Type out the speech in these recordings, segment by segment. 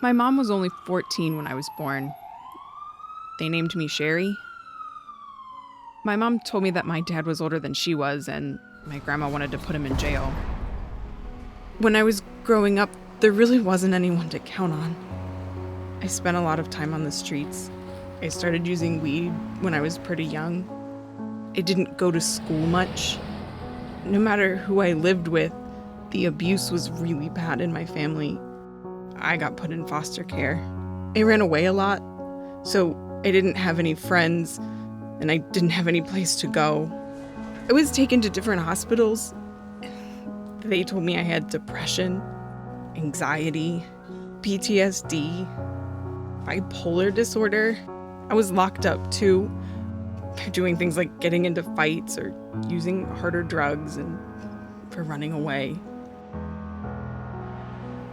My mom was only 14 when I was born. They named me Sherry. My mom told me that my dad was older than she was, and my grandma wanted to put him in jail. When I was growing up, there really wasn't anyone to count on. I spent a lot of time on the streets. I started using weed when I was pretty young. I didn't go to school much. No matter who I lived with, the abuse was really bad in my family. I got put in foster care. I ran away a lot, so I didn't have any friends, and I didn't have any place to go. I was taken to different hospitals. They told me I had depression, anxiety, PTSD, bipolar disorder. I was locked up too. They're doing things like getting into fights or using harder drugs and for running away.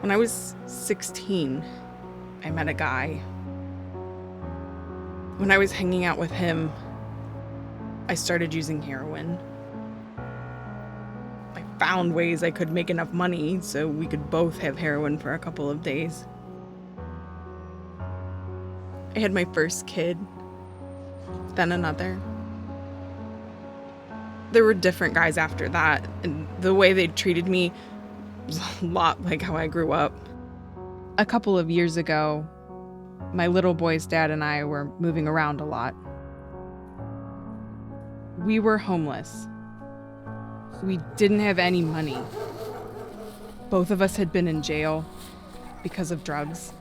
When I was 16, I met a guy. When I was hanging out with him, I started using heroin. I found ways I could make enough money so we could both have heroin for a couple of days. I had my first kid, then another. There were different guys after that, and the way they treated me was a lot like how I grew up. A couple of years ago, my little boy's dad and I were moving around a lot. We were homeless. We didn't have any money. Both of us had been in jail because of drugs.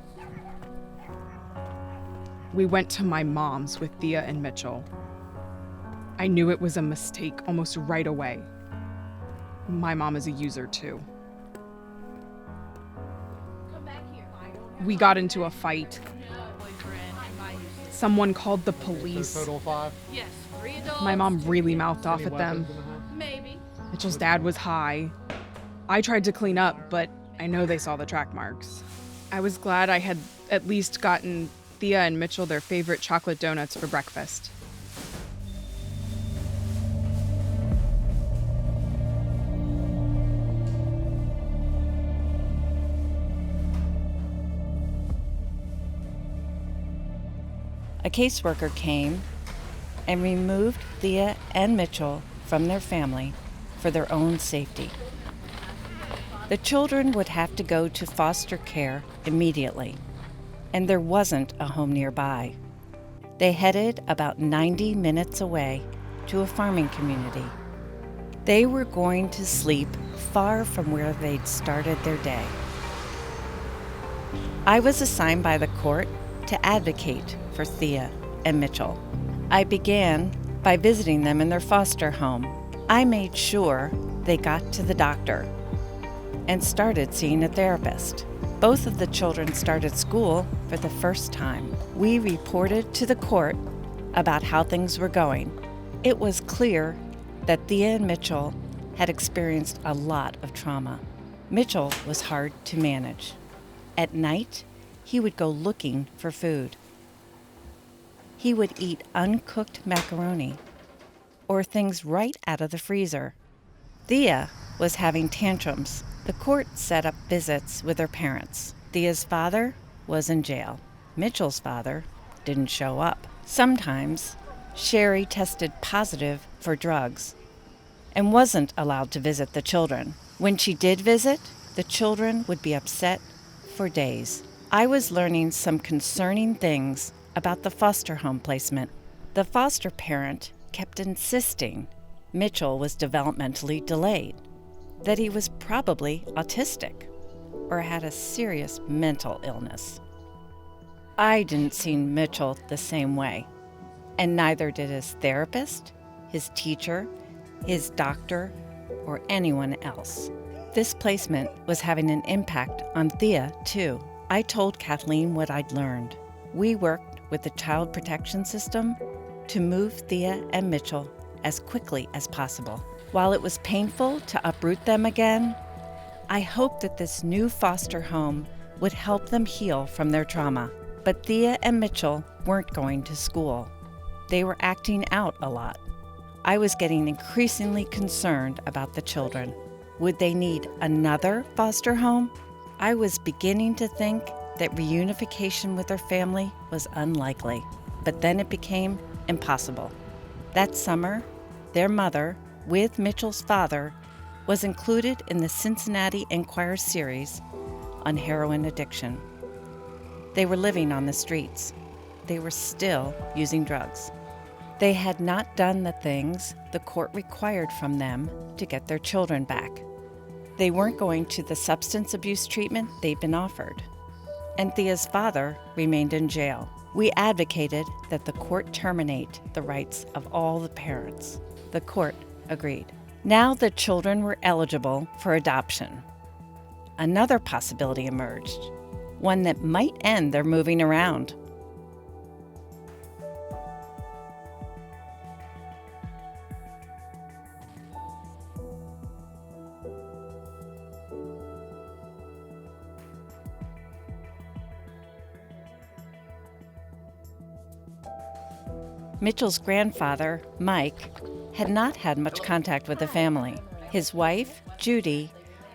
We went to my mom's with Thea and Mitchell. I knew it was a mistake almost right away. My mom is a user too. We got into a fight. Someone called the police. Total of 5? Yes, 3 adults. My mom really mouthed off Any at them. weapons in the house? Maybe. Mitchell's dad was high. I tried to clean up, but I know they saw the track marks. I was glad I had at least gotten Thea and Mitchell their favorite chocolate donuts for breakfast. A caseworker came and removed Thea and Mitchell from their family for their own safety. The children would have to go to foster care immediately, and there wasn't a home nearby. They headed about 90 minutes away to a farming community. They were going to sleep far from where they'd started their day. I was assigned by the court to advocate for Thea and Mitchell. I began by visiting them in their foster home. I made sure they got to the doctor and started seeing a therapist. Both of the children started school for the first time. We reported to the court about how things were going. It was clear that Thea and Mitchell had experienced a lot of trauma. Mitchell was hard to manage. At night, he would go looking for food. He would eat uncooked macaroni or things right out of the freezer. Thea was having tantrums. The court set up visits with her parents. Thea's father was in jail. Mitchell's father didn't show up. Sometimes Sherry tested positive for drugs and wasn't allowed to visit the children. When she did visit, the children would be upset for days. I was learning some concerning things about the foster home placement. The foster parent kept insisting Mitchell was developmentally delayed, that he was probably autistic or had a serious mental illness. I didn't see Mitchell the same way, and neither did his therapist, his teacher, his doctor, or anyone else. This placement was having an impact on Thea, too. I told Kathleen what I'd learned. We worked with the Child Protection System to move Thea and Mitchell as quickly as possible. While it was painful to uproot them again, I hoped that this new foster home would help them heal from their trauma. But Thea and Mitchell weren't going to school. They were acting out a lot. I was getting increasingly concerned about the children. Would they need another foster home? I was beginning to think that reunification with their family was unlikely, but then it became impossible. That summer, their mother, with Mitchell's father, was included in the Cincinnati Enquirer series on heroin addiction. They were living on the streets. They were still using drugs. They had not done the things the court required from them to get their children back. They weren't going to the substance abuse treatment they'd been offered. And Thea's father remained in jail. We advocated that the court terminate the rights of all the parents. The court agreed. Now the children were eligible for adoption. Another possibility emerged, one that might end their moving around. Mitchell's grandfather, Mike, had not had much contact with the family. His wife, Judy,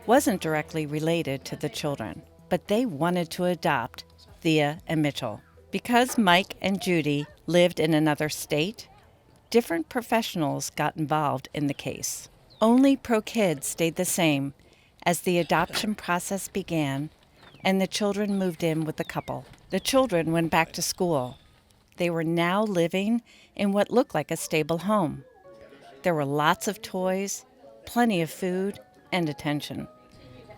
wasn't directly related to the children, but they wanted to adopt Thea and Mitchell. Because Mike and Judy lived in another state, different professionals got involved in the case. Only ProKids stayed the same as the adoption process began and the children moved in with the couple. The children went back to school. They were now living in what looked like a stable home. There were lots of toys, plenty of food, and attention.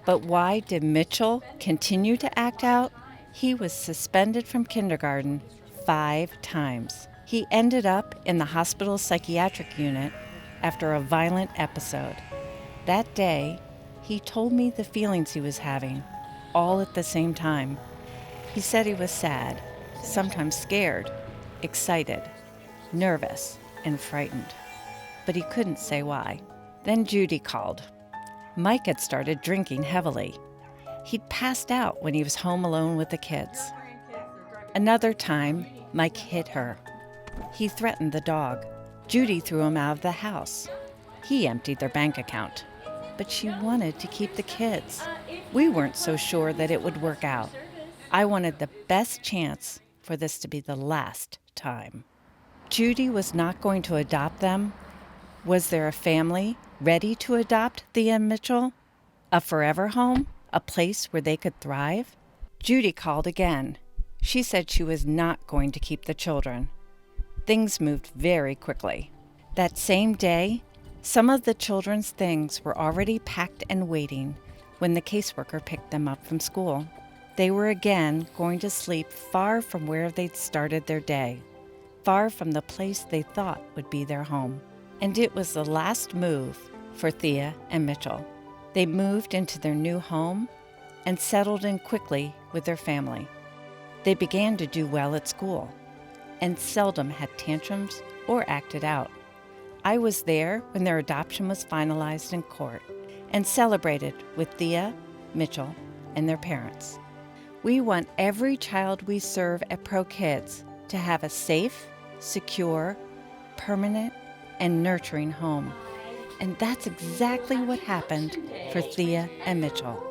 But why did Mitchell continue to act out? He was suspended from kindergarten 5 times. He ended up in the hospital psychiatric unit after a violent episode. That day, he told me the feelings he was having, all at the same time. He said he was sad, sometimes scared, excited, nervous, and frightened, but he couldn't say why. Then Judy called. Mike had started drinking heavily. He'd passed out when he was home alone with the kids. Another time, Mike hit her. He threatened the dog. Judy threw him out of the house. He emptied their bank account, but she wanted to keep the kids. We weren't so sure that it would work out. I wanted the best chance for this to be the last time. Judy was not going to adopt them. Was there a family ready to adopt Thea and Mitchell? A forever home? A place where they could thrive? Judy called again. She said she was not going to keep the children. Things moved very quickly. That same day, some of the children's things were already packed and waiting when the caseworker picked them up from school. They were again going to sleep far from where they'd started their day, far from the place they thought would be their home. And it was the last move for Thea and Mitchell. They moved into their new home and settled in quickly with their family. They began to do well at school and seldom had tantrums or acted out. I was there when their adoption was finalized in court and celebrated with Thea, Mitchell, and their parents. We want every child we serve at ProKids to have a safe, secure, permanent, and nurturing home. And that's exactly what happened for Thea and Mitchell.